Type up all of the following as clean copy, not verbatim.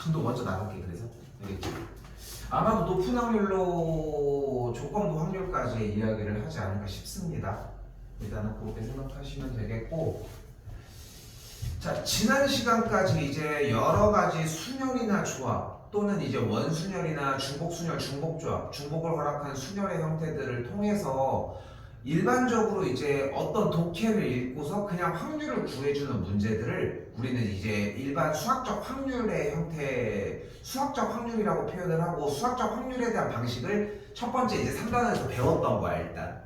진도 먼저 나갈게. 그래서 알겠지? 아마도 높은 확률로 조건부 확률까지 이야기를 하지 않을까 싶습니다. 일단은 그렇게 생각하시면 되겠고, 자, 지난 시간까지 이제 여러 가지 순열이나 조합 또는 이제 원순열이나 중복순열, 중복조합, 중복을 허락한 순열의 형태들을 통해서 일반적으로 이제 어떤 독해를 읽고서 그냥 확률을 구해주는 문제들을 우리는 이제 일반 수학적 확률의 형태, 수학적 확률이라고 표현을 하고, 수학적 확률에 대한 방식을 첫 번째 이제 3단원에서 배웠던 거야 일단.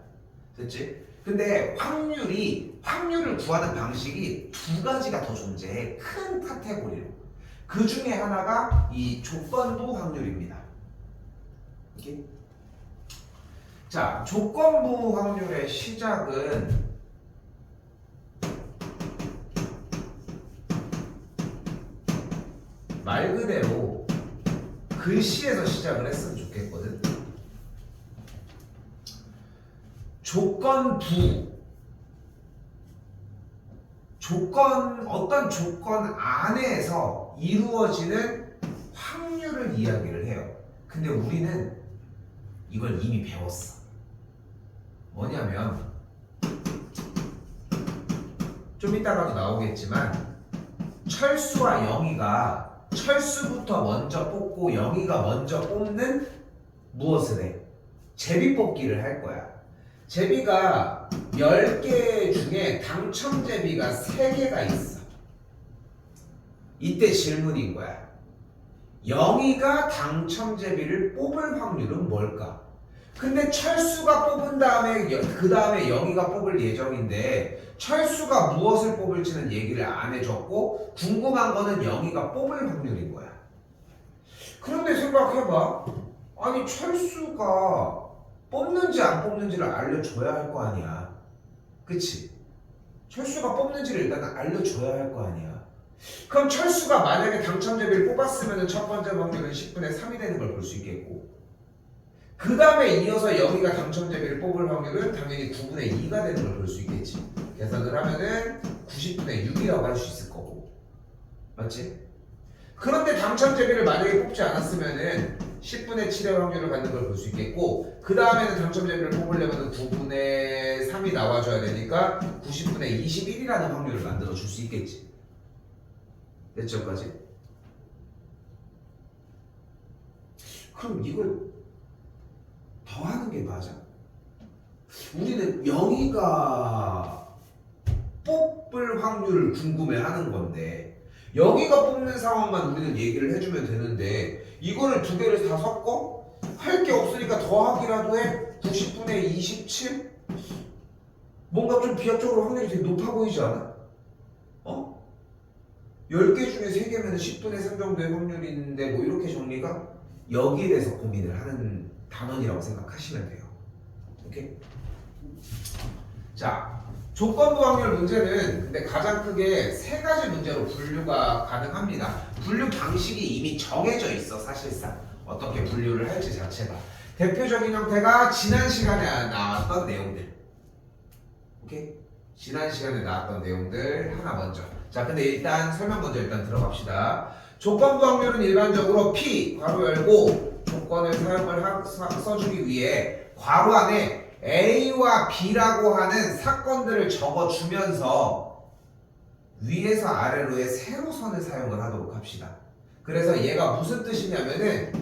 됐지? 근데 확률을 구하는 방식이 두 가지가 더 존재해. 큰 카테고리로. 그 중에 하나가 이 조건부 확률입니다. 이렇게? 자, 조건부 확률의 시작은 말 그대로 글씨에서 시작을 했으면 좋겠거든. 어떤 조건 안에서 이루어지는 확률을 이야기를 해요. 근데 우리는 이걸 이미 배웠어. 뭐냐면 좀 이따가도 나오겠지만 철수와 영희가 철수부터 먼저 뽑고 영희가 먼저 뽑는 무엇을 해? 제비뽑기를 할 거야. 제비가 10개 중에 당첨 제비가 3개가 있어. 이때 질문인 거야. 영희가 당첨 제비를 뽑을 확률은 뭘까? 근데 철수가 뽑은 다음에 그 다음에 영희가 뽑을 예정인데 철수가 무엇을 뽑을지는 얘기를 안 해줬고 궁금한 거는 영희가 뽑을 확률인 거야. 그런데 생각해봐. 아니 철수가 뽑는지 안 뽑는지를 알려줘야 할 거 아니야. 그치? 철수가 뽑는지를 일단 알려줘야 할 거 아니야. 그럼 철수가 만약에 당첨제비를 뽑았으면 첫 번째 확률은 10분의 3이 되는 걸 볼 수 있겠고, 그 다음에 이어서 영희가 당첨제비를 뽑을 확률은 당연히 9분의 2가 되는 걸 볼 수 있겠지. 계산을 하면은 90분의 6이라고 할 수 있을 거고. 맞지? 그런데 당첨제비를 만약에 뽑지 않았으면은 10분의 7의 확률을 갖는 걸 볼 수 있겠고, 그 다음에는 당첨제비를 뽑으려면 9분의 3이 나와줘야 되니까 90분의 21이라는 확률을 만들어 줄 수 있겠지. 됐죠까지? 그럼 이걸 더하는 게 맞아? 우리는 영희가 뽑을 확률을 궁금해하는 건데 영희가 뽑는 상황만 우리는 얘기를 해주면 되는데 이거를 두 개를 다 섞어? 할 게 없으니까 더하기라도 해? 90분의 27? 뭔가 좀 비합적으로 확률이 되게 높아 보이지 않아? 10개 중에 3개면 10분의 3 정도의 확률인데 뭐 이렇게 정리가 여기에 대해서 고민을 하는 단원이라고 생각하시면 돼요. 오케이? 자, 조건부 확률 문제는 근데 가장 크게 3가지 문제로 분류가 가능합니다. 분류 방식이 이미 정해져 있어. 사실상 어떻게 분류를 할지 자체가. 대표적인 형태가 지난 시간에 나왔던 내용들. 오케이? 지난 시간에 나왔던 내용들 하나 먼저. 자, 근데 일단 설명 먼저 일단 들어갑시다. 조건부 확률은 일반적으로 P 괄호 열고 조건을 써주기 위해 괄호 안에 A와 B라고 하는 사건들을 적어주면서 위에서 아래로의 세로선을 사용을 하도록 합시다. 그래서 얘가 무슨 뜻이냐면은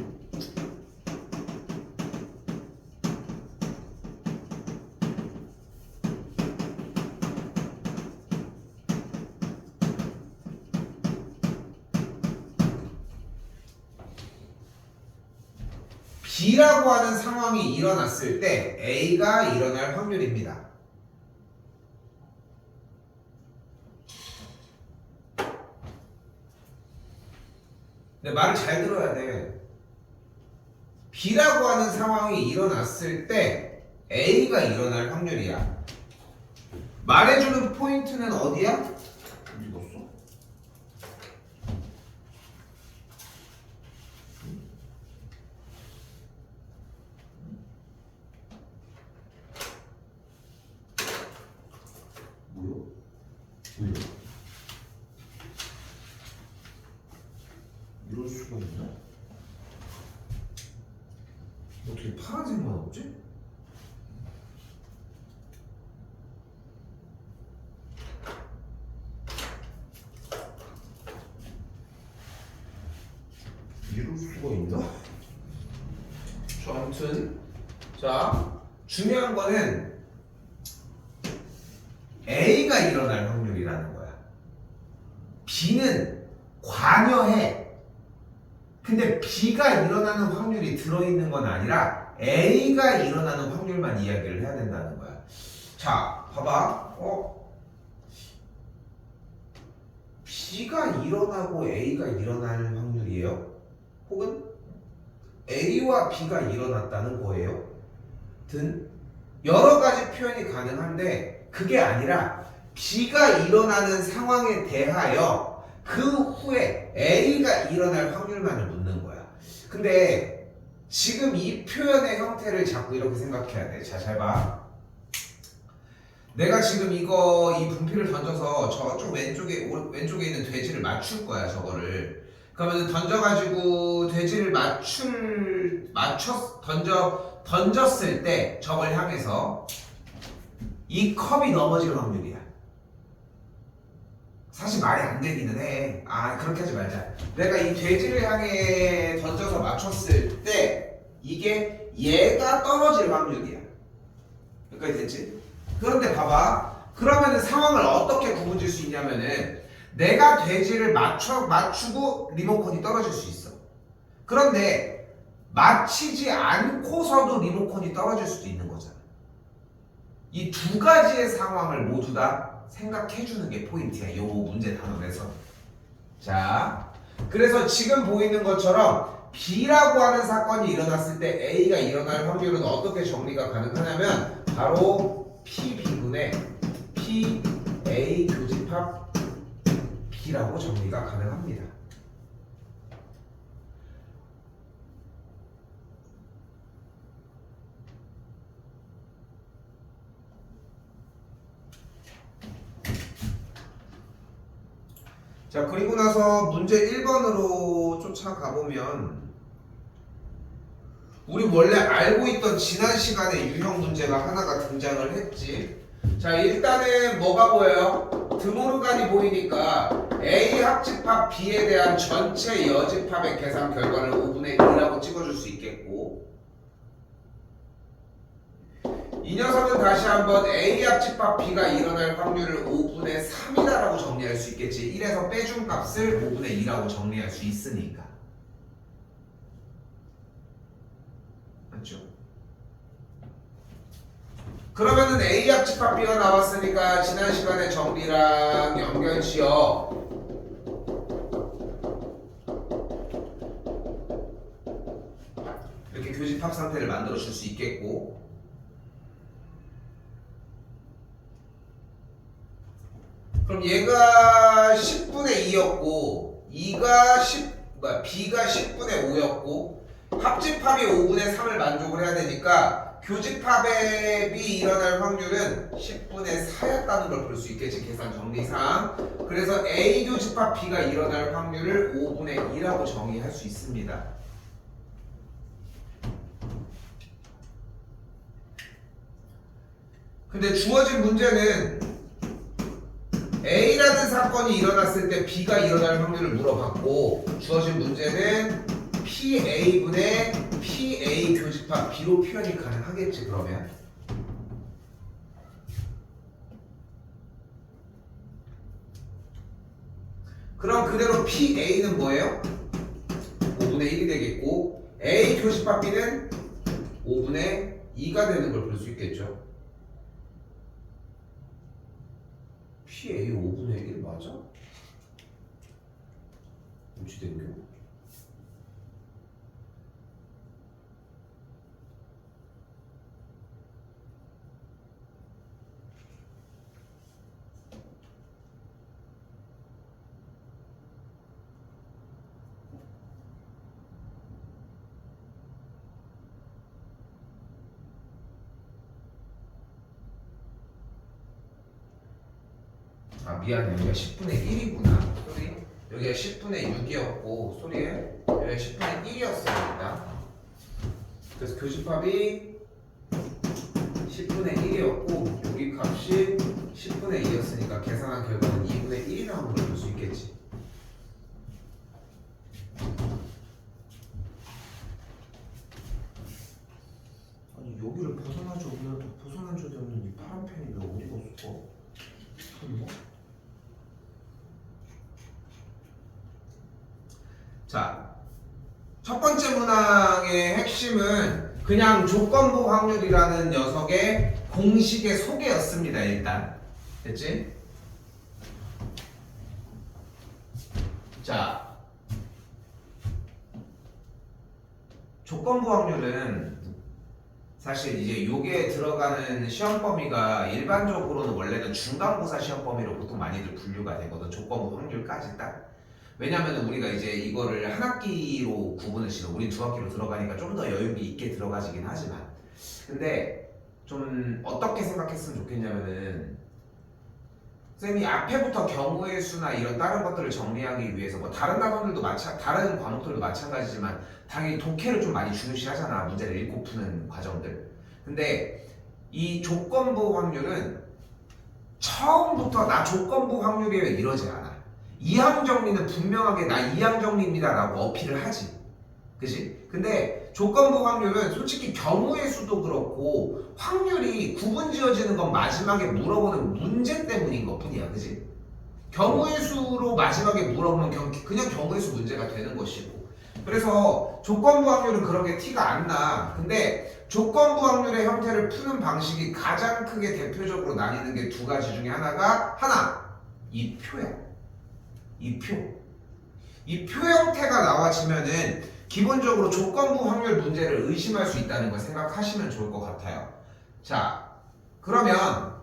B라고 하는 상황이 일어났을 때 A가 일어날 확률입니다. 근데 말을 잘 들어야 돼. B라고 하는 상황이 일어났을 때 A가 일어날 확률이야. 말해주는 포인트는 어디야? 읽었어? 뭐야? 이럴 수가 있나? 어떻게 파란색만 없지? 이럴 수가 있나? 아무튼 자 중요한 거는 A가 일어날 확률이라는 거야. B는 관여해. 근데 B가 일어나는 확률이 들어있는 건 아니라 A가 일어나는 확률만 이야기를 해야 된다는 거야. 자 봐봐. B가 일어나고 A가 일어날 확률이에요? 혹은 A와 B가 일어났다는 거예요? 든 여러 가지 표현이 가능한데 그게 아니라 B가 일어나는 상황에 대하여 그 후에 A가 일어날 확률만을 묻는 거야. 근데 지금 이 표현의 형태를 자꾸 이렇게 생각해야 돼. 자, 잘 봐. 내가 지금 이 분필을 던져서 저쪽 왼쪽에 있는 돼지를 맞출 거야, 저거를. 그러면 던져가지고 돼지를 던졌을 때 저걸 향해서 이 컵이 넘어질 확률이야. 사실 말이 안 되기는 해. 그렇게 하지 말자. 내가 이 돼지를 향해 던져서 맞췄을 때 이게 얘가 떨어질 확률이야. 여기까지 됐지? 그런데 봐봐. 그러면은 상황을 어떻게 구분질 수 있냐면은 내가 돼지를 맞추고 리모컨이 떨어질 수 있어. 그런데 맞히지 않고서도 리모컨이 떨어질 수도 있는 거잖아. 이 두 가지의 상황을 모두 다 생각해주는 게 포인트야. 이 문제 단원에서. 자, 그래서 지금 보이는 것처럼 B라고 하는 사건이 일어났을 때 A가 일어날 확률은 어떻게 정리가 가능하냐면 바로 PB분의 PA 교집합 B라고 정리가 가능합니다. 자, 그리고 나서 문제 1번으로 쫓아가 보면 우리 원래 알고 있던 지난 시간에 유형 문제가 하나가 등장을 했지. 자, 일단은 뭐가 보여요? 드모르간이 보이니까 A 합집합 B에 대한 전체 여집합의 계산 결과를 5분의 1이라고 찍어줄 수 있겠고, 이 녀석은 다시 한번 A 합집합 B가 일어날 확률을 5분의 3이다라고 정리할 수 있겠지. 1에서 빼준 값을 5분의 2라고 정리할 수 있으니까. 맞죠? 그러면은 A 합집합 B가 나왔으니까 지난 시간에 정리랑 연결지어 이렇게 교집합 상태를 만들어 줄 수 있겠고, 그럼 얘가 10분의 2였고 B가 10분의 5였고 합집합이 5분의 3을 만족을 해야 되니까 교집합이 일어날 확률은 10분의 4였다는 걸 볼 수 있겠지, 계산 정리상. 그래서 A 교집합 B가 일어날 확률을 5분의 2라고 정의할 수 있습니다. 근데 주어진 문제는 A라는 사건이 일어났을 때 B가 일어날 확률을 물어봤고, 주어진 문제는 PA분의 PA 교집합 B로 표현이 가능하겠지. 그러면 그럼 그대로 PA는 뭐예요? 5분의 1이 되겠고, A 교집합 B는 5분의 2가 되는 걸 볼 수 있겠죠. PA 5분의 1 맞아? 어찌 된겨? 미안해. 여기가 10분의 1이구나. 소리. 여기가 10분의 6이었고 소리에 여기가 10분의 1이었습니다. 그래서 교집합이 10분의 1이었고 여기 값이 10분의 2였으니까 계산한 결과는 2분의 1이 나오는 걸 볼 수 있겠지. 아니 여기를 벗어나지 없는 벗어난 적이 없는 이 파란 펜이 왜 어디 갔어? 설마? 자, 첫 번째 문항의 핵심은 그냥 조건부 확률이라는 녀석의 공식의 소개였습니다. 일단 됐지? 자, 조건부 확률은 사실 이제 요게 들어가는 시험 범위가 일반적으로는 원래는 중간고사 시험 범위로 보통 많이들 분류가 되거든. 조건부 확률까지 딱. 왜냐면 우리가 이제 이거를 한 학기로 구분을 시켜. 우린 두 학기로 들어가니까 좀 더 여유가 있게 들어가지긴 하지만. 근데 좀 어떻게 생각했으면 좋겠냐면은 쌤이 앞에부터 경우의 수나 이런 다른 것들을 정리하기 위해서 뭐 다른 단원들도 다른 과목들도 마찬가지지만 당연히 독해를 좀 많이 중요시 하잖아. 문제를 읽고 푸는 과정들. 근데 이 조건부 확률은 처음부터 나 조건부 확률이에요 이러지 않아. 이항 정리는 분명하게 나 이항 정리입니다 라고 어필을 하지. 그치? 근데 조건부 확률은 솔직히 경우의 수도 그렇고 확률이 구분 지어지는 건 마지막에 물어보는 문제 때문인 것 뿐이야. 그치? 경우의 수로 마지막에 물어보면 그냥 경우의 수 문제가 되는 것이고. 그래서 조건부 확률은 그렇게 티가 안 나. 근데 조건부 확률의 형태를 푸는 방식이 가장 크게 대표적으로 나뉘는 게 두 가지 중에 하나 이 표야. 이 표 형태가 나와지면은 기본적으로 조건부 확률 문제를 의심할 수 있다는 걸 생각하시면 좋을 것 같아요. 자, 그러면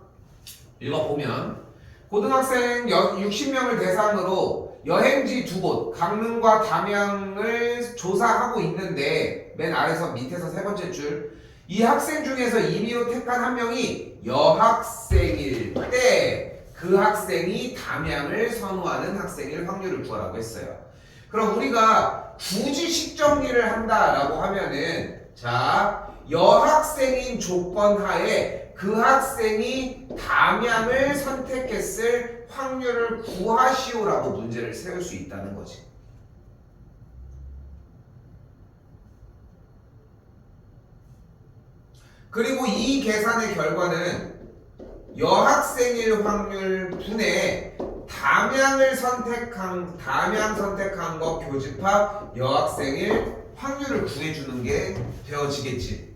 읽어보면 고등학생 60명을 대상으로 여행지 두 곳, 강릉과 담양을 조사하고 있는데 맨 아래서 밑에서 세 번째 줄, 이 학생 중에서 임의로 택한 한 명이 여학생일 때 그 학생이 담양을 선호하는 학생일 확률을 구하라고 했어요. 그럼 우리가 굳이 식정리를 한다라고 하면은 자, 여학생인 조건 하에 그 학생이 담양을 선택했을 확률을 구하시오라고 문제를 세울 수 있다는 거지. 그리고 이 계산의 결과는 여학생일 확률 분의 담양 선택한 거 교집합 여학생일 확률을 구해주는 게 되어지겠지.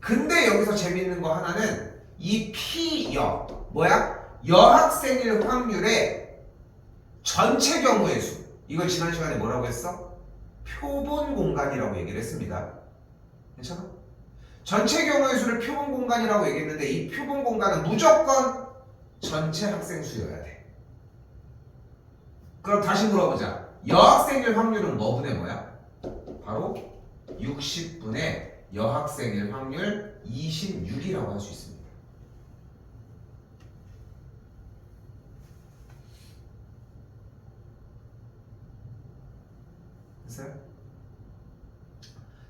근데 여기서 재밌는 거 하나는 이 P여 뭐야? 여학생일 확률의 전체 경우의 수. 이걸 지난 시간에 뭐라고 했어? 표본 공간이라고 얘기를 했습니다. 괜찮아? 전체 경우의 수를 표본 공간이라고 얘기했는데 이 표본 공간은 무조건 전체 학생 수여야 돼. 그럼 다시 물어보자. 여학생일 확률은 뭐분의 뭐야? 바로 60분의 여학생일 확률 26이라고 할 수 있습니다. 됐어요?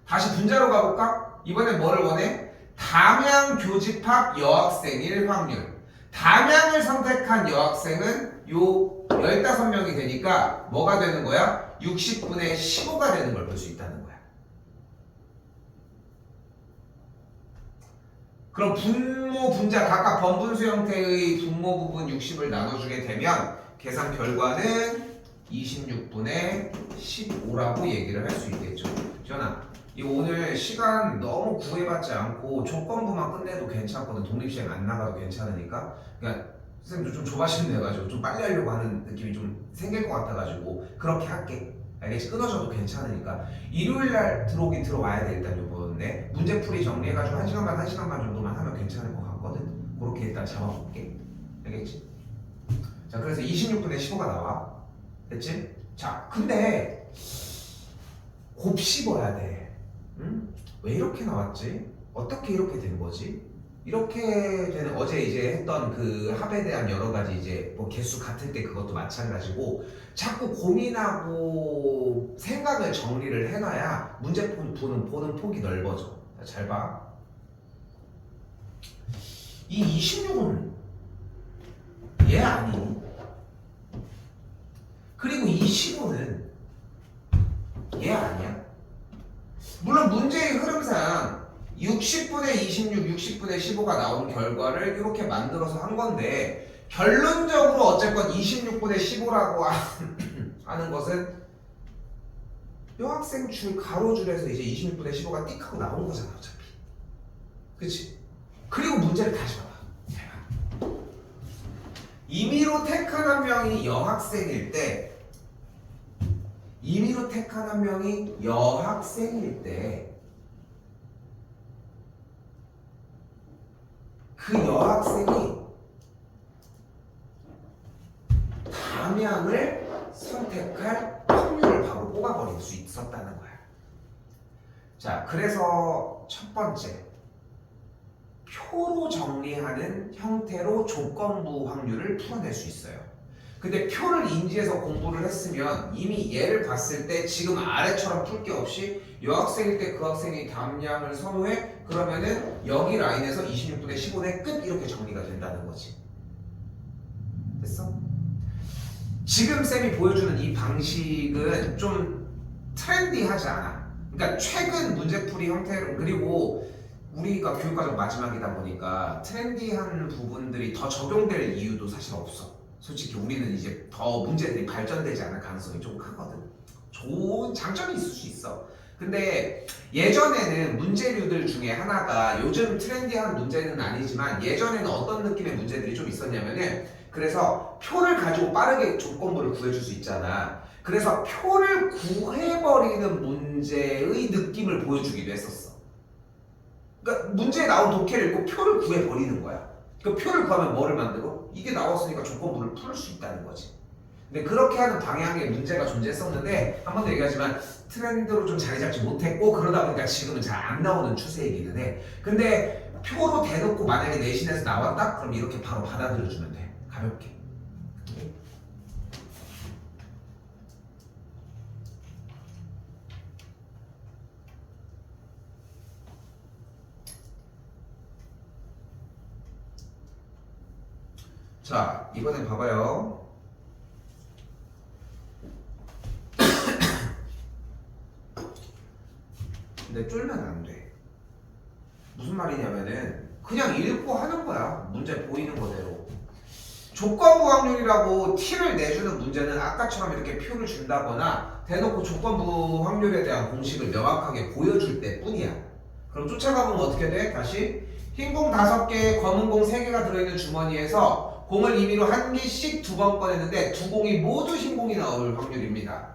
다시 분자로 가볼까? 이번엔 뭐를 원해? 담양 교집합 여학생일 확률. 담양을 선택한 여학생은 요 15명이 되니까 뭐가 되는 거야? 60분의 15가 되는 걸 볼 수 있다는 거야. 그럼 분모 분자 각각 번분수 형태의 분모 부분 60을 나눠주게 되면 계산 결과는 26분의 15라고 얘기를 할 수 있겠죠. 지원아, 이거 오늘 시간 너무 구애받지 않고 조건부만 끝내도 괜찮거든. 독립시행 안 나가도 괜찮으니까. 그러니까 선생님도 좀 조바심 내가지고 좀 빨리 하려고 하는 느낌이 좀 생길 것 같아가지고 그렇게 할게. 알겠지? 끊어져도 괜찮으니까 일요일날 들어오긴 들어와야 돼. 일단 요번에 문제풀이 정리해가지고 1시간만 정도만 하면 괜찮을 것 같거든. 그렇게 일단 잡아볼게. 알겠지? 자, 그래서 26분의 15가 나와. 됐지? 자, 근데 곱씹어야 돼. 응? 왜 이렇게 나왔지? 어떻게 이렇게 된 거지? 이렇게 되는 어제 이제 했던 그 합에 대한 여러 가지 이제 뭐 개수 같을 때 그것도 마찬가지고 자꾸 고민하고 생각을 정리를 해놔야 문제 보는 폭이 넓어져. 잘 봐. 이 26은 얘 아니니? 그리고 이 15는 얘 아니야? 물론 문제의 흐름상 60분의 26, 60분의 15가 나온 결과를 이렇게 만들어서 한 건데 결론적으로 어쨌건 26분의 15라고 하는 것은 여학생 줄 가로줄에서 이제 26분의 15가 띡 하고 나온 거잖아 어차피. 그치? 그리고 문제를 다시 봐봐. 임의로 택한 한 명이 여학생일 때 그 여학생이 담양을 선택할 확률을 바로 뽑아버릴 수 있었다는 거야. 자, 그래서 첫 번째 표로 정리하는 형태로 조건부 확률을 풀어낼 수 있어요. 근데 표를 인지해서 공부를 했으면 이미 얘를 봤을 때 지금 아래처럼 풀 게 없이 여학생일 때 그 학생이 담양을 선호해? 그러면은 여기 라인에서 26분의 15대 끝 이렇게 정리가 된다는 거지. 됐어? 지금 쌤이 보여주는 이 방식은 좀 트렌디하지 않아. 그러니까 최근 문제풀이 형태로 그리고 우리가 교육과정 마지막이다 보니까 트렌디한 부분들이 더 적용될 이유도 사실 없어. 솔직히 우리는 이제 더 문제들이 발전되지 않을 가능성이 좀 크거든. 좋은 장점이 있을 수 있어. 근데 예전에는 문제류들 중에 하나가 요즘 트렌디한 문제는 아니지만 예전에는 어떤 느낌의 문제들이 좀 있었냐면은 그래서 표를 가지고 빠르게 조건부를 구해줄 수 있잖아. 그래서 표를 구해버리는 문제의 느낌을 보여주기도 했었어. 그러니까 문제에 나온 독해를 읽고 표를 구해버리는 거야. 그 표를 구하면 뭐를 만들어? 이게 나왔으니까 조건부를 풀 수 있다는 거지. 근데 그렇게 하는 방향의 문제가 존재했었는데 한 번도 얘기하지만 트렌드로 좀 자리 잡지 못했고 그러다 보니까 지금은 잘 안 나오는 추세이기는 해. 근데 표로 대놓고 만약에 내신에서 나왔다? 그럼 이렇게 바로 받아들여주면 돼. 가볍게. 자, 이번엔 봐봐요. 근데 쫄면 안 돼. 무슨 말이냐면은 그냥 읽고 하는 거야. 문제 보이는 거대로. 조건부 확률이라고 T를 내주는 문제는 아까처럼 이렇게 표를 준다거나 대놓고 조건부 확률에 대한 공식을 명확하게 보여줄 때 뿐이야. 그럼 쫓아가보면 어떻게 돼? 다시 흰 공 5개, 검은 공 3개가 들어있는 주머니에서 공을 임의로 한 개씩 2번 꺼냈는데 두 공이 모두 흰 공이 나올 확률입니다.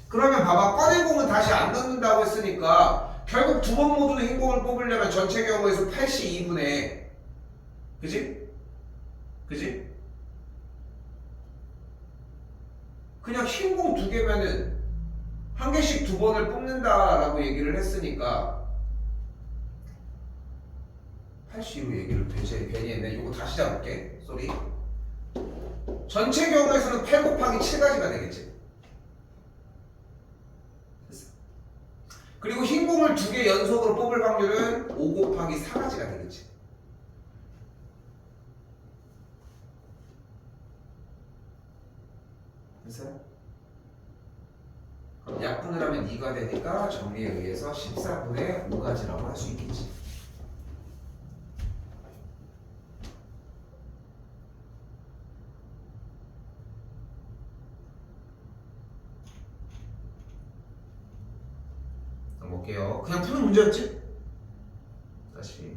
그러면 봐봐. 꺼낸 공은 다시 안 넣는다고 했으니까 결국 2번 모두 흰 공을 뽑으려면 전체 경우에서 82분의 그지? 그지? 그냥 흰 공 2개면은 한 개씩 2번을 뽑는다라고 얘기를 했으니까 82로 얘기를 괜히 했네. 이거 다시 잡을게. 쏘리. 전체 경우에서는 8 곱하기 7가지가 되겠지. 됐어. 그리고 흰 공을 2개 연속으로 뽑을 확률은 5 곱하기 4가지가 되겠지. 됐어요? 그럼 약분을 하면 2가 되니까 정리에 의해서 14분의 5가지라고 할 수 있겠지. 볼게요. 그냥 푸는 문제였지? 다시.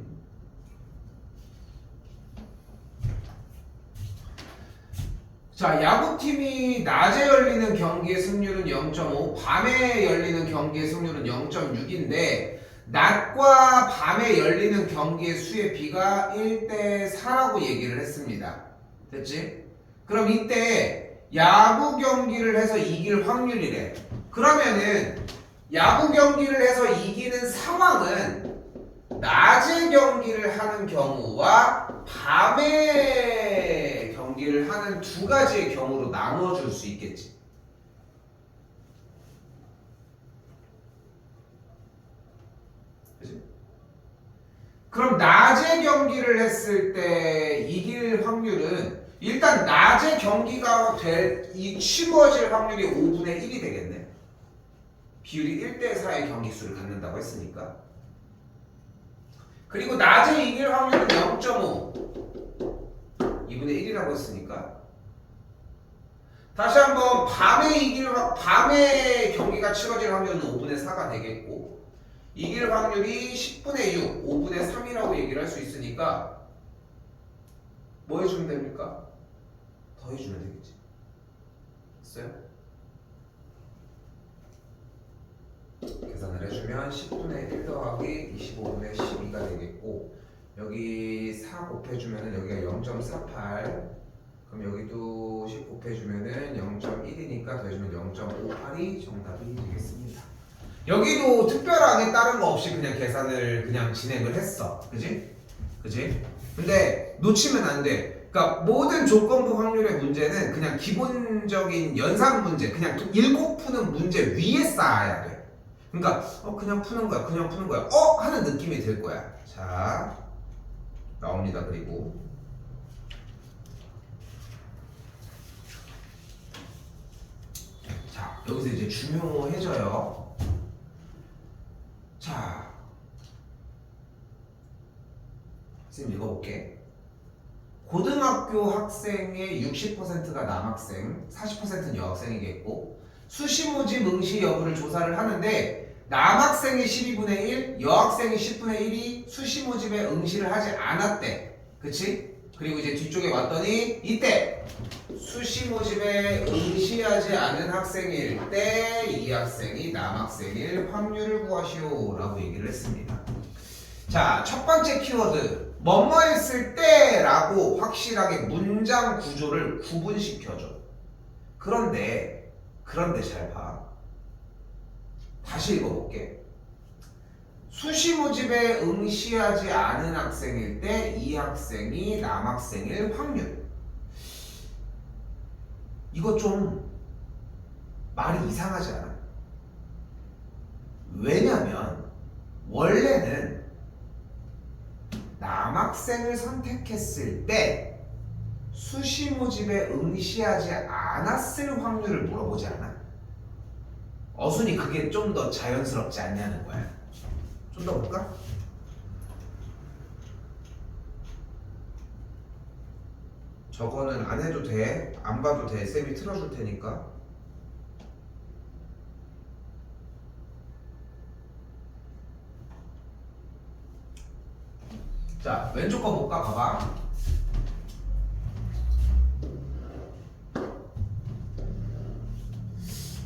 자, 야구팀이 낮에 열리는 경기의 승률은 0.5, 밤에 열리는 경기의 승률은 0.6인데 낮과 밤에 열리는 경기의 수의 비가 1대4라고 얘기를 했습니다. 됐지? 그럼 이때 야구 경기를 해서 이길 확률이래. 그러면은 야구 경기를 해서 이기는 상황은 낮에 경기를 하는 경우와 밤에 경기를 하는 두 가지의 경우로 나눠줄 수 있겠지. 그치? 그럼 낮에 경기를 했을 때 이길 확률은 일단 낮에 경기가 치루어질 확률이 5분의 1이 되겠네. 비율이 1대4의 경기 수를 갖는다고 했으니까. 그리고 낮에 이길 확률은 0.5 2분의 1이라고 했으니까. 다시 한번 밤에 경기가 치러질 확률은 5분의 4가 되겠고, 이길 확률이 10분의 6 5분의 3이라고 얘기를 할 수 있으니까 뭐 해주면 됩니까? 더 해주면 되겠지. 됐어요? 계산을 해주면 10분의 1 더하기 25분의 12가 되겠고, 여기 4 곱해주면 여기가 0.48, 그럼 여기도 10 곱해주면 0.1이니까 더해주면 0.58이 정답이 되겠습니다. 여기도 특별하게 다른 거 없이 그냥 계산을 그냥 진행을 했어. 그지? 그지? 근데 놓치면 안 돼. 그러니까 모든 조건부 확률의 문제는 그냥 기본적인 연산 문제, 그냥 읽고 푸는 문제 위에 쌓아야 돼. 그러니까 그냥 푸는 거야, 그냥 푸는 거야, 하는 느낌이 들 거야. 자, 나옵니다. 그리고 자, 여기서 이제 중요해져요. 자, 선생님 읽어볼게. 고등학교 학생의 60%가 남학생, 40%는 여학생이겠고, 수시 모집 응시 여부를 조사를 하는데 남학생이 12분의 1, 여학생이 10분의 1이 수시 모집에 응시를 하지 않았대. 그치? 그리고 이제 뒤쪽에 왔더니 이때 수시 모집에 응시하지 않은 학생일 때 이 학생이 남학생일 확률을 구하시오 라고 얘기를 했습니다. 자, 첫 번째 키워드 뭐뭐 했을 때 라고 확실하게 문장 구조를 구분시켜줘. 그런데 잘 봐. 다시 읽어볼게. 수시 모집에 응시하지 않은 학생일 때 이 학생이 남학생일 확률. 이거 좀 말이 이상하지 않아? 왜냐면 원래는 남학생을 선택했을 때 수시 모집에 응시하지 않았을 확률을 물어보지 않아? 어순이 그게 좀 더 자연스럽지 않냐는 거야. 좀 더 볼까? 저거는 안 해도 돼. 안 봐도 돼. 쌤이 틀어줄 테니까. 자, 왼쪽 거 볼까? 봐봐.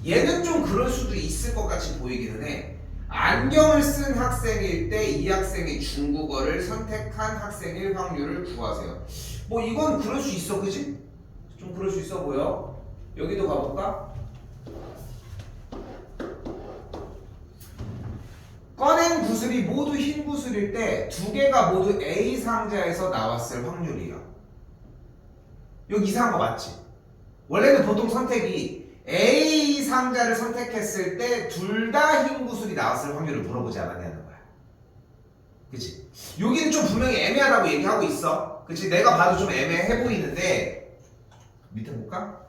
얘는 좀 그럴 수도 있을 것 같이 보이기는 해. 안경을 쓴 학생일 때 이 학생이 중국어를 선택한 학생일 확률을 구하세요. 뭐 이건 그럴 수 있어, 그지? 좀 그럴 수 있어 보여. 여기도 가볼까? 꺼낸 구슬이 모두 흰 구슬일 때 두 개가 모두 A 상자에서 나왔을 확률이야. 여기 이상한 거 맞지? 원래는 보통 선택이 A 상자를 선택했을 때 둘 다 흰 구슬이 나왔을 확률을 물어보지 않았냐는 거야. 그치? 여기는 좀 분명히 애매하다고 얘기하고 있어. 그치? 내가 봐도 좀 애매해 보이는데 밑에 볼까?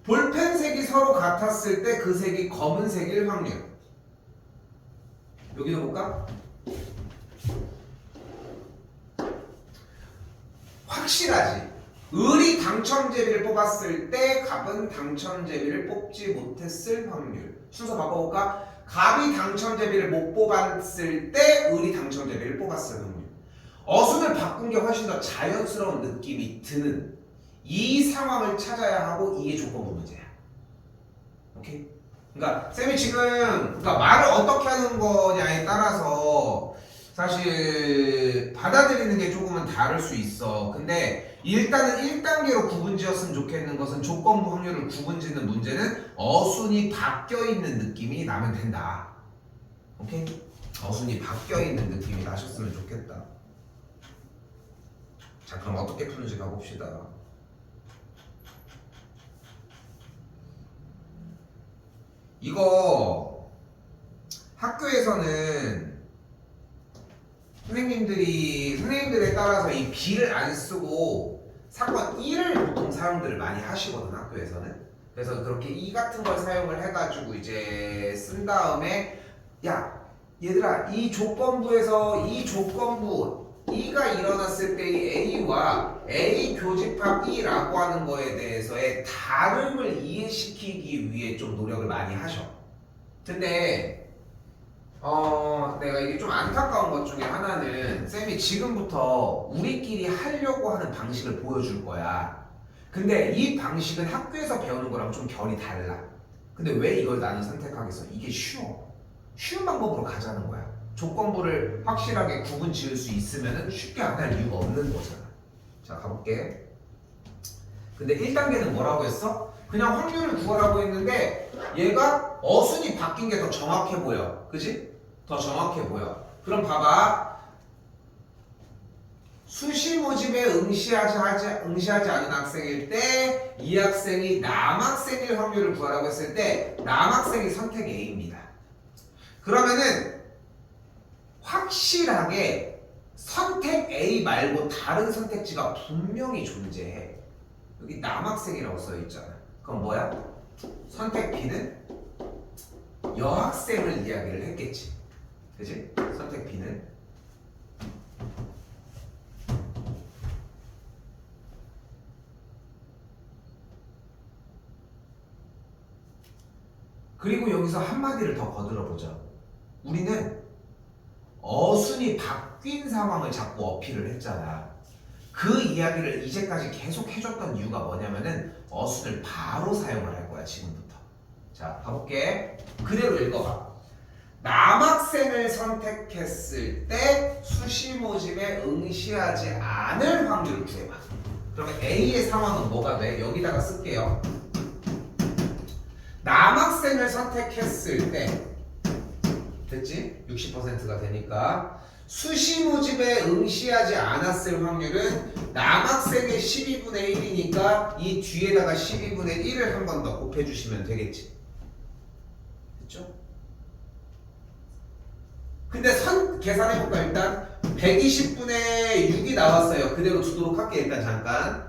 볼펜색이 서로 같았을 때 그 색이 검은색일 확률. 여기도 볼까? 확실하지. 을이 당첨제비를 뽑았을 때 갑은 당첨제비를 뽑지 못했을 확률. 순서 바꿔볼까? 갑이 당첨제비를 못 뽑았을 때 을이 당첨제비를 뽑았을 확률. 어순을 바꾼 게 훨씬 더 자연스러운 느낌이 드는 이 상황을 찾아야 하고 이게 조건부 문제야. 오케이? 그러니까 쌤이 지금 말을 어떻게 하는 거냐에 따라서 사실 받아들이는 게 조금은 다를 수 있어. 근데 일단은 1단계로 구분지었으면 좋겠는 것은 조건부 확률을 구분짓는 문제는 어순이 바뀌어 있는 느낌이 나면 된다. 오케이? 어순이 바뀌어 있는 느낌이 나셨으면 좋겠다. 자, 그럼 어떻게 푸는지 가봅시다. 이거 학교에서는 선생님들에 따라서 이 B를 안 쓰고 사건 1을 보통 사용들을 많이 하시거든, 학교에서는. 그래서 그렇게 이 같은 걸 사용을 해가지고 이제 쓴 다음에, 야, 얘들아, 이 조건부에서 이 조건부 E가 일어났을 때의 A와 A 교집합 E라고 하는 거에 대해서의 다름을 이해시키기 위해 좀 노력을 많이 하셔. 근데 내가 이게 좀 안타까운 것 중에 하나는 쌤이 지금부터 우리끼리 하려고 하는 방식을 보여줄 거야. 근데 이 방식은 학교에서 배우는 거랑 좀 결이 달라. 근데 왜 이걸 나는 선택하겠어? 이게 쉬워. 쉬운 방법으로 가자는 거야. 조건부를 확실하게 구분 지을 수 있으면 쉽게 안 할 이유가 없는 거잖아. 자, 가볼게. 근데 1단계는 뭐라고 했어? 그냥 확률을 구하라고 했는데 얘가 어순이 바뀐 게 더 정확해 보여. 그지? 더 정확해 보여. 그럼 봐봐. 수시 모집에 응시하지 않은 학생일 때 이 학생이 남학생일 확률을 구하라고 했을 때 남학생이 선택 A입니다. 그러면은 확실하게 선택 A 말고 다른 선택지가 분명히 존재해. 여기 남학생이라고 써있잖아. 그럼 뭐야? 선택 B는 여학생을 이야기를 했겠지. 그치? 선택 B는 그리고 여기서 한마디를 더 거들어보자. 우리는 어순이 바뀐 상황을 자꾸 어필을 했잖아. 그 이야기를 이제까지 계속 해줬던 이유가 뭐냐면은 어순을 바로 사용을 할 거야, 지금부터. 자, 가볼게. 그대로 읽어봐. 남학생을 선택했을 때 수시 모집에 응시하지 않을 확률을 구해봐. 그러면 A의 상황은 뭐가 돼? 여기다가 쓸게요. 남학생을 선택했을 때 됐지? 60%가 되니까 수시 모집에 응시하지 않았을 확률은 남학생의 12분의 1이니까 이 뒤에다가 12분의 1을 한 번 더 곱해주시면 되겠지. 됐죠? 근데 계산해볼까? 일단 120분의 6이 나왔어요. 그대로 두도록 할게. 일단 잠깐.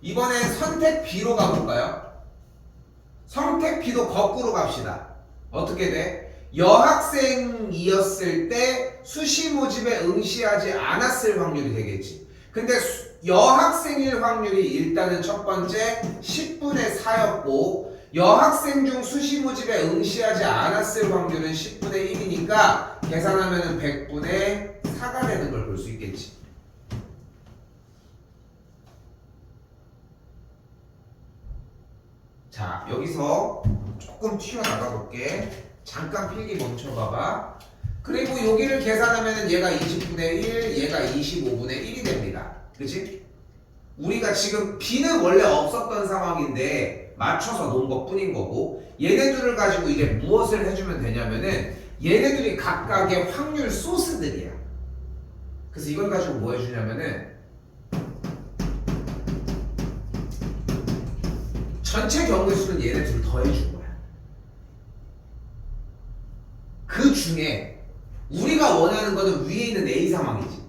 이번엔 선택 B로 가볼까요? 선택 B도 거꾸로 갑시다. 어떻게 돼? 여학생이었을 때 수시 모집에 응시하지 않았을 확률이 되겠지. 근데 여학생일 확률이 일단은 첫 번째 10분의 4였고 여학생 중 수시 모집에 응시하지 않았을 확률은 10분의 1이니까 계산하면 100분의 4가 되는 걸 볼 수 있겠지. 자, 여기서 조금 튀어나가 볼게. 잠깐 필기 멈춰봐봐. 그리고 여기를 계산하면 얘가 20분의 1, 얘가 25분의 1이 됩니다. 그치? 우리가 지금 B는 원래 없었던 상황인데 맞춰서 놓은 것 뿐인 거고 얘네들을 가지고 이제 무엇을 해주면 되냐면은 얘네들이 각각의 확률 소스들이야. 그래서 이걸 가지고 뭐 해주냐면은 전체 경우의 수는 얘네 둘을 더해준 거야. 그 중에 우리가 원하는 거는 위에 있는 A 상황이지.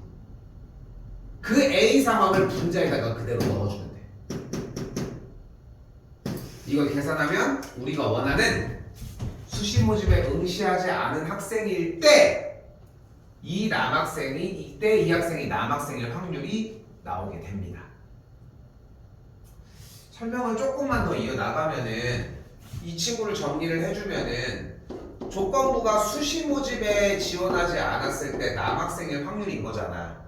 그 A 상황을 분자에다가 그대로 넣어주면 돼. 이걸 계산하면 우리가 원하는 수시 모집에 응시하지 않은 학생일 때 이 남학생이 이때 이 학생이 남학생일 확률이 나오게 됩니다. 설명을 조금만 더 이어나가면은 이 친구를 정리를 해주면은 조건부가 수시 모집에 지원하지 않았을 때 남학생일 확률인 거잖아.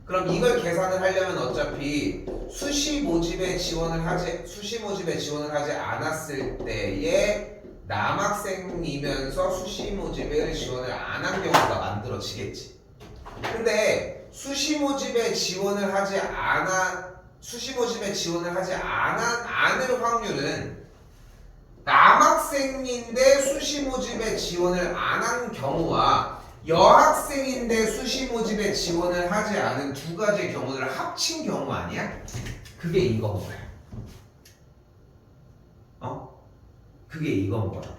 그럼 이걸 계산을 하려면 어차피 수시 모집에 지원을 하지 않았을 때의 남학생이면서 수시 모집에 지원을 안 한 경우가 만들어지겠지. 근데 수시 모집에 지원을 하지 않을 확률은 남학생인데 수시 모집에 지원을 안 한 경우와 여학생인데 수시 모집에 지원을 하지 않은 두 가지 경우를 합친 경우 아니야? 그게 이건 거야. 그게 이건 거야.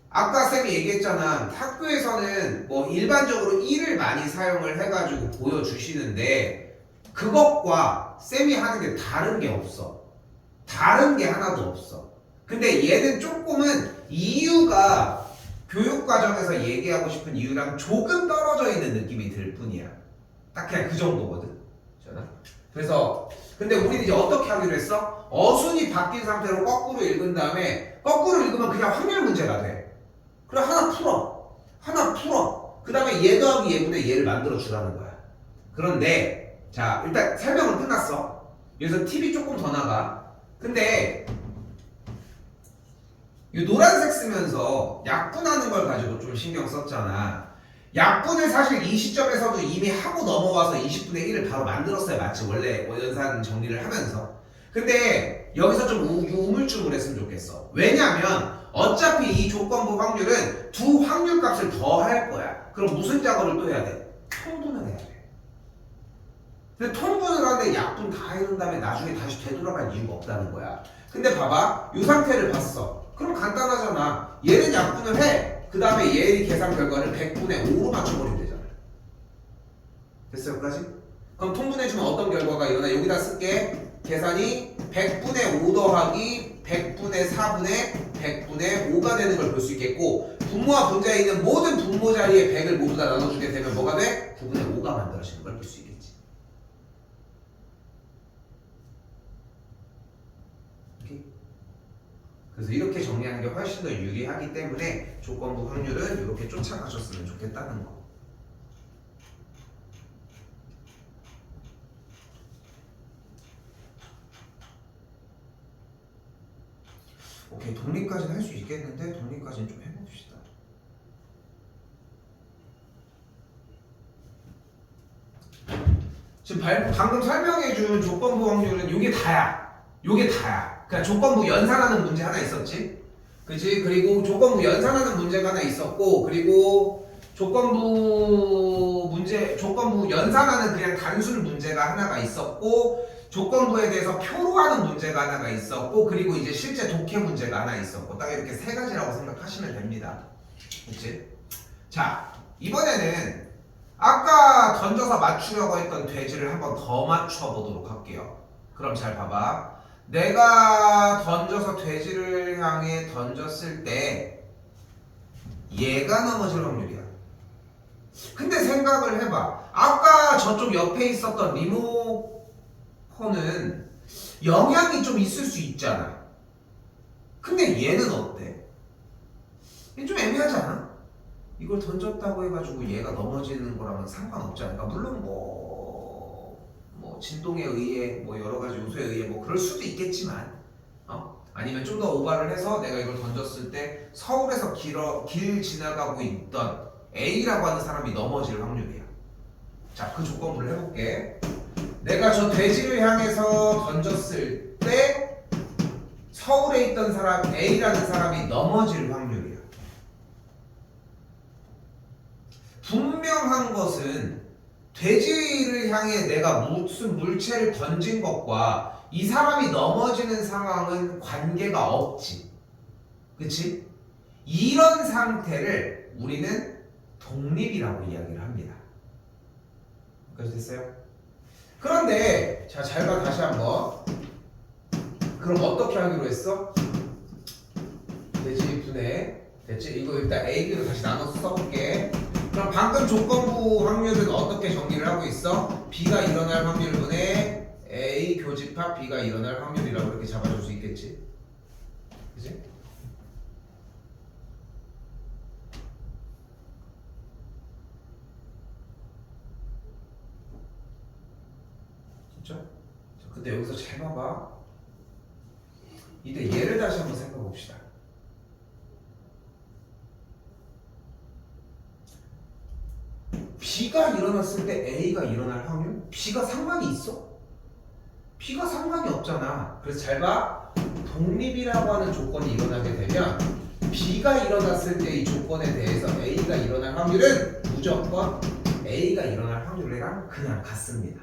아까 쌤이 얘기했잖아. 학교에서는 뭐 일반적으로 1을 많이 사용을 해가지고 보여주시는데 그것과 쌤이 하는 게 다른 게 없어. 다른 게 하나도 없어. 근데 얘는 조금은 이유가 교육과정에서 얘기하고 싶은 이유랑 조금 떨어져 있는 느낌이 들 뿐이야. 딱 그냥 그 정도거든. 그래서 근데 우리는 이제 어떻게 하기로 했어? 어순이 바뀐 상태로 거꾸로 읽은 다음에 거꾸로 읽으면 그냥 확률 문제가 돼. 그래 하나 풀어. 그 다음에 얘 더하기 얘분의 얘를 만들어 주라는 거야. 그런데 자 일단 설명은 끝났어. 여기서 팁이 조금 더 나가. 근데 이 노란색 쓰면서 약분하는 걸 가지고 좀 신경 썼잖아. 약분을 사실 이 시점에서도 이미 하고 넘어와서 20분의 1을 바로 만들었어야 맞지. 원래 연산 정리를 하면서. 근데 여기서 좀 우물쭈물했으면 좋겠어. 왜냐면 어차피 이 조건부 확률은 두 확률값을 더 할 거야. 그럼 무슨 작업을 또 해야 돼? 통분을 해야 돼. 근데 통분을 하는데 약분 다 해놓은 다음에 나중에 다시 되돌아갈 이유가 없다는 거야. 근데 봐봐. 이 상태를 봤어. 그럼 간단하잖아. 얘는 약분을 해. 그 다음에 얘의 계산 결과를 100분의 5로 맞춰버리면 되잖아. 됐어 여기까지? 그럼 통분해주면 어떤 결과가 일어나? 여기다 쓸게. 계산이 100분의 5 더하기 100분의 4분의 100분의 5가 되는 걸 볼 수 있겠고, 분모와 분자에 있는 모든 분모 자리에 100을 모두 다 나눠주게 되면 뭐가 돼? 9분의 5가 만들어지는 걸 볼 수 있겠지. 오케이? 그래서 이렇게 정리하는 게 훨씬 더 유리하기 때문에 조건부 확률은 이렇게 쫓아가셨으면 좋겠다는 거. 오케이, 독립까지는 할 수 있겠는데 독립까지는 좀 해봅시다. 지금 방금 설명해준 조건부 확률은 요게 다야. 그러니까 조건부 연산하는 문제 하나 있었지? 그치? 그리고 조건부 연산하는 문제가 하나 있었고, 그리고 조건부 연산하는 그냥 단순 문제가 하나가 있었고, 조건부에 대해서 표로 하는 문제가 하나가 있었고, 그리고 이제 실제 독해 문제가 하나 있었고, 딱 이렇게 세 가지라고 생각하시면 됩니다. 그치? 자, 이번에는 아까 던져서 맞추려고 했던 돼지를 한번 더 맞춰보도록 할게요. 그럼 잘 봐봐. 내가 던져서 돼지를 향해 던졌을 때 얘가 넘어질 확률이야. 근데 생각을 해봐. 아까 저쪽 옆에 있었던 리모컨은 영향이 좀 있을 수 있잖아. 근데 얘는 어때? 얘 좀 애매하지 않아? 이걸 던졌다고 해가지고 얘가 넘어지는 거랑은 상관없지 않을까? 물론 뭐 진동에 의해 뭐 여러 가지 요소에 의해 뭐 그럴 수도 있겠지만, 아니면 좀 더 오바를 해서 내가 이걸 던졌을 때 서울에서 길 지나가고 있던 A라고 하는 사람이 넘어질 확률이야. 자, 그 조건부를 해볼게. 내가 저 돼지를 향해서 던졌을 때 서울에 있던 사람 A라는 사람이 넘어질 확률이야. 분명한 것은 돼지를 향해 내가 무슨 물체를 던진 것과 이 사람이 넘어지는 상황은 관계가 없지. 그치? 이런 상태를 우리는 독립이라고 이야기를 합니다. 여기까지 됐어요? 그런데 자, 잘 봐. 다시 한번. 그럼 어떻게 하기로 했어? 돼지 분해 됐지? 이거 일단 A, B로 다시 나눠서 써볼게. 그럼 방금 조건부 확률은 어떻게 정리를 하고 있어? B가 일어날 확률분의 A 교집합 B가 일어날 확률이라고 이렇게 잡아줄 수 있겠지? 그치? 진짜? 자, 근데 여기서 잘 봐봐. 이때 얘를 다시 한번 생각해 봅시다. B가 일어났을 때 A가 일어날 확률? B가 상관이 있어? B가 상관이 없잖아. 그래서 잘 봐. 독립이라고 하는 조건이 일어나게 되면 B가 일어났을 때 이 조건에 대해서 A가 일어날 확률은 무조건 A가 일어날 확률이랑 그냥 같습니다.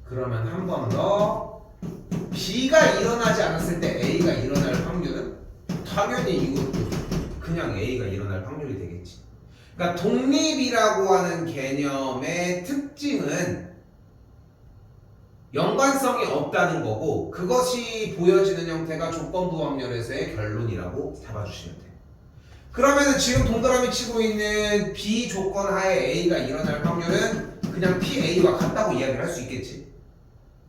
그러면 한 번 더 B가 일어나지 않았을 때 A가 일어날 확률은 당연히 이것도 그냥 A가 일어날 확률이 되겠지. 그러니까 독립이라고 하는 개념의 특징은 연관성이 없다는 거고 그것이 보여지는 형태가 조건부 확률에서의 결론이라고 잡아주시면 돼요. 그러면은 지금 동그라미 치고 있는 B 조건 하에 A가 일어날 확률은 그냥 PA와 같다고 이야기를 할 수 있겠지.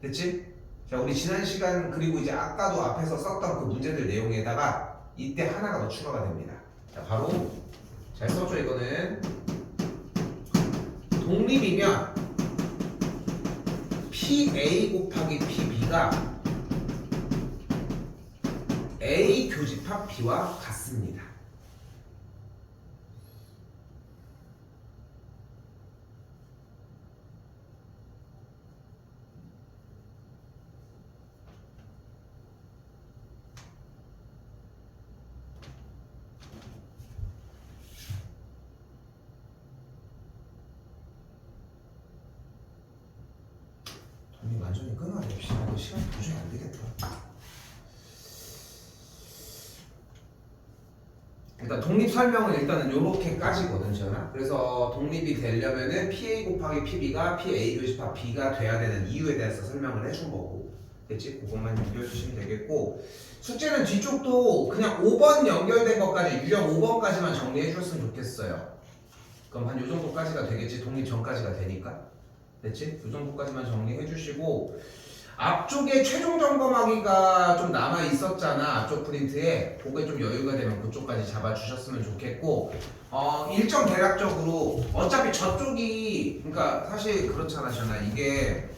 됐지? 자, 우리 지난 시간 그리고 이제 아까도 앞에서 썼던 그 문제들 내용에다가 이때 하나가 더 추가가 됩니다. 자, 바로 잘 써줘. 이거는 독립이면 PA 곱하기 PB가 A 교집합 B와 같습니다. 완전히 끊어야 돼. 이거 시간 도저히 안 되겠다. 일단 독립 설명은 일단은 요렇게까지거든, 지현아. 그래서 독립이 되려면은 PA 곱하기 PB가 PA 교집합 B가 돼야 되는 이유에 대해서 설명을 해준 거고, 됐지? 그것만 연결해주시면 되겠고, 숙제는 뒤쪽도 그냥 5번 연결된 것까지 유형 5번까지만 정리해 주셨으면 좋겠어요. 그럼 한 요 정도까지가 되겠지? 독립 전까지가 되니까. 됐지? 이 정도까지만 정리해 주시고 앞쪽에 최종 점검하기가 좀 남아 있었잖아. 앞쪽 프린트에 그게 좀 여유가 되면 그쪽까지 잡아 주셨으면 좋겠고 일정 대략적으로 어차피 저쪽이 그러니까 사실 그렇잖아. 이게